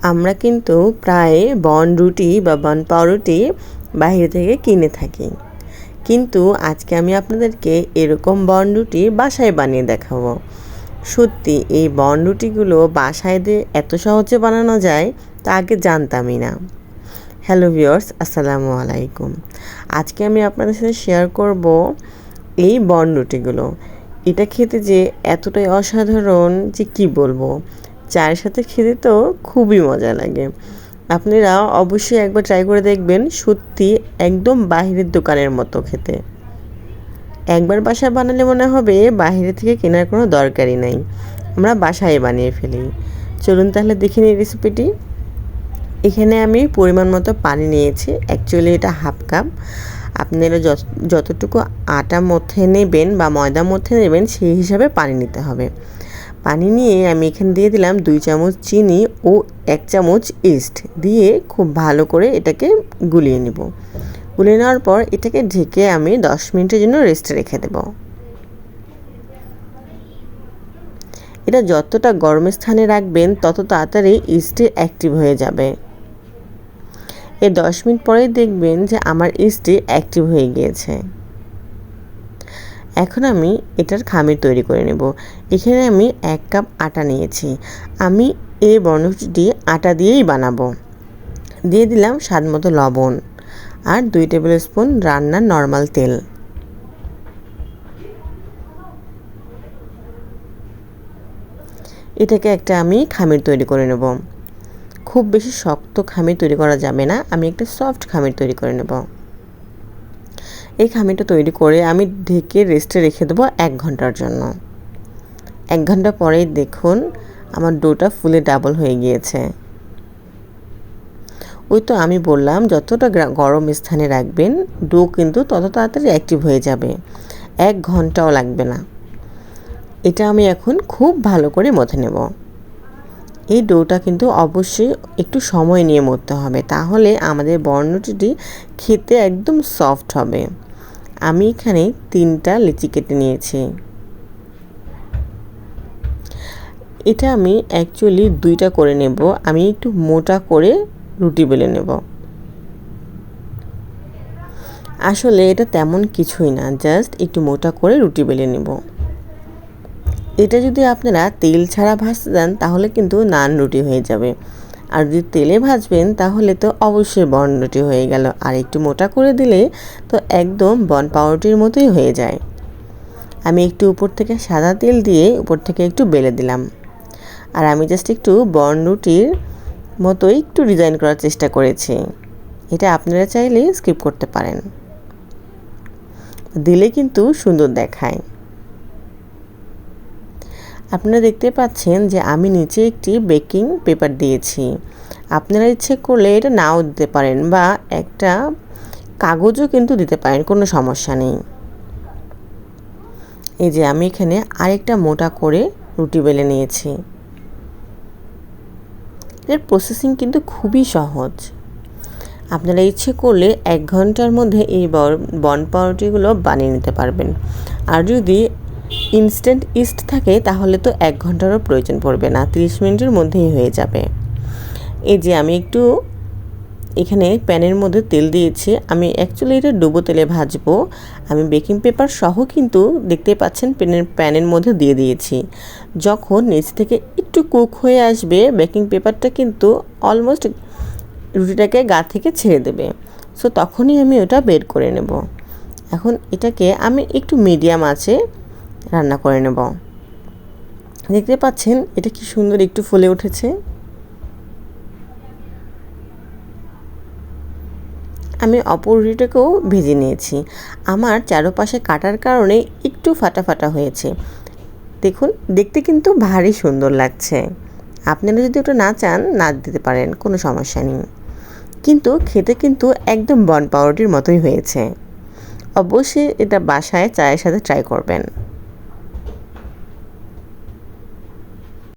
আমরা কিন্তু প্রায় বনরুটি বা বন পাউরুটি বাইরে থেকে কিনে থাকি, কিন্তু আজকে আমি আপনাদেরকে এরকম বনরুটি বাসায় বানিয়ে দেখাবো। সত্যি এই বনরুটিগুলো বাসায় দিয়ে এত সহজে বানানো যায় তা আগে জানতামই না। হ্যালো ভিউয়ার্স, আসসালামু আলাইকুম। আজকে আমি আপনাদের সাথে শেয়ার করব এই বনরুটিগুলো। এটা খেতে যে এতটাই অসাধারণ যে কি বলবো। চায়ের সাথে খেতে তো খুবই মজা লাগে। আপনারা অবশ্যই একবার ট্রাই করে দেখবেন, সত্যি একদম বাহিরের দোকানের মতো খেতে। একবার বাসায় বানালে মনে হবে বাইরে থেকে কেনার কোনো দরকারই নাই, আমরা বাসায় বানিয়ে ফেলি। চলুন তাহলে দেখে নিই রেসিপিটি। এখানে আমি পরিমাণ মতো পানি নিয়েছি, অ্যাকচুয়ালি এটা হাফ কাপ। আপনারা যতটুকু আটা মধ্যে নেবেন বা ময়দা মধ্যে নেবেন সেই হিসাবে পানি নিতে হবে। পানি নিয়ে আমি এখানে দিয়ে দিলাম 2 চামচ চিনি ও 1 চামচ ইস্ট দিয়ে খুব ভালো করে এটাকে গুলিয়ে নেব। গুলিয়ে নেওয়ার পর এটাকে ঢেকে আমি 10 মিনিটের জন্য রেস্টে রেখে দেব। এটা যতটা গরম স্থানে রাখবেন তত তাড়াতাড়ি ইস্টে অ্যাক্টিভ হয়ে যাবে। এই 10 মিনিট পরেই দেখবেন যে আমার ইস্টটি অ্যাক্টিভ হয়ে গিয়েছে। এখন আমি এটার খামির তৈরি করে নেব। এখানে আমি 1 কাপ আটা নিয়েছি। আমি এই বনরুটিটি আটা দিয়েই বানাবো। দিয়ে দিলাম স্বাদমতো লবণ আর 2 টেবিল স্পুন রান্নার নর্মাল তেল। এটাকে একটা আমি খামির তৈরি করে নেব। খুব বেশি শক্ত খামির তৈরি করা যাবে না, আমি একটা সফট খামির তৈরি করে নেব। এই খামিরটা তৈরি করে আমি ঢেকে রেস্টে রেখে দেবো 1 ঘন্টার জন্য। 1 ঘন্টা পরেই দেখুন আমার ডোটা ফুলে ডাবল হয়ে গিয়েছে। ওই তো আমি বললাম যতটা গরম স্থানে রাখবেন ডো কিন্তু তত তাড়াতাড়ি অ্যাক্টিভ হয়ে যাবে, 1 ঘন্টাও লাগবে না। এটা আমি এখন খুব ভালো করে মথে নেব। এই ডোটা কিন্তু অবশ্যই একটু সময় নিয়ে মথতে হবে, তাহলে আমাদের বনরুটিটি খেতে একদম সফট হবে। আমি এখানে 3টা লিচি কেটে নিয়েছি। এটা আমি অ্যাকচুয়ালি 2টা করে নেব। আমি একটু মোটা করে রুটি বেলে নেব। আসলে এটা তেমন কিছুই না, জাস্ট একটু মোটা করে রুটি বেলে নেব। এটা যদি আপনারা তেল ছাড়া ভাজতে দেন তাহলে কিন্তু নান রুটি হয়ে যাবে, আর যদি তেলে ভাজবেন তাহলে তো অবশ্যই বনরুটি হয়ে গেল। আর একটু মোটা করে দিলে তো একদম বন পাউরুটির মতোই হয়ে যায়। আমি একটু উপর থেকে সাদা তেল দিয়ে উপর থেকে একটু বেলে দিলাম, আর আমি জাস্ট একটু বনরুটির মতো একটু ডিজাইন করার চেষ্টা করেছি। এটা আপনারা চাইলে স্কিপ করতে পারেন, দিলে কিন্তু সুন্দর দেখায়। আপনারা দেখতে পাচ্ছেন যে আমি নিচে একটি বেকিং পেপার দিয়েছি। আপনারা ইচ্ছে করলে এটা নাও দিতে পারেন বা একটা কাগজও কিন্তু দিতে পারেন, কোনো সমস্যা নেই। এই যে আমি এখানে আরেকটা মোটা করে রুটি বেলে নিয়েছি। এর প্রসেসিং কিন্তু খুবই সহজ। আপনারা ইচ্ছে করলে 1 ঘন্টার মধ্যে এই বন পাউরুটিগুলো বানিয়ে নিতে পারবেন। আর যদি ইনস্ট্যান্ট ইস্ট থাকে তাহলে তো 1 ঘন্টারও প্রয়োজন পড়বে না, 30 মিনিটের মধ্যেই হয়ে যাবে। এই যে আমি একটু এখানে প্যানের মধ্যে তেল দিয়েছি। আমি অ্যাকচুয়ালি এটা ডুবো তেলে ভাজবো। আমি বেকিং পেপার সহ কিন্তু দেখতে পাচ্ছেন প্যানের মধ্যে দিয়ে দিয়েছি। যখন নিচ থেকে একটু কুক হয়ে আসবে বেকিং পেপারটা কিন্তু অলমোস্ট রুটিটাকে গা থেকে ছেড়ে দেবে। সো তখনই আমি ওটা বের করে নেব। এখন এটাকে আমি একটু মিডিয়াম আঁচে রান্না করে নেব। দেখতে পাচ্ছেন এটা কি সুন্দর একটু ফুলে উঠেছে। আমি অপর রুটিটাকেও ভেজে নিয়েছি। আমার চারপাশে কাটার কারণে একটু ফাটা ফাটা হয়েছে। দেখুন দেখতে কিন্তু ভারী সুন্দর লাগছে। আপনারা যদি ওটা না চান না দিতে পারেন, কোনো সমস্যা নেই, কিন্তু খেতে কিন্তু একদম বন পাউরুটির মতোই হয়েছে। অবশ্যই এটা বাসায় চায়ের সাথে ট্রাই করবেন।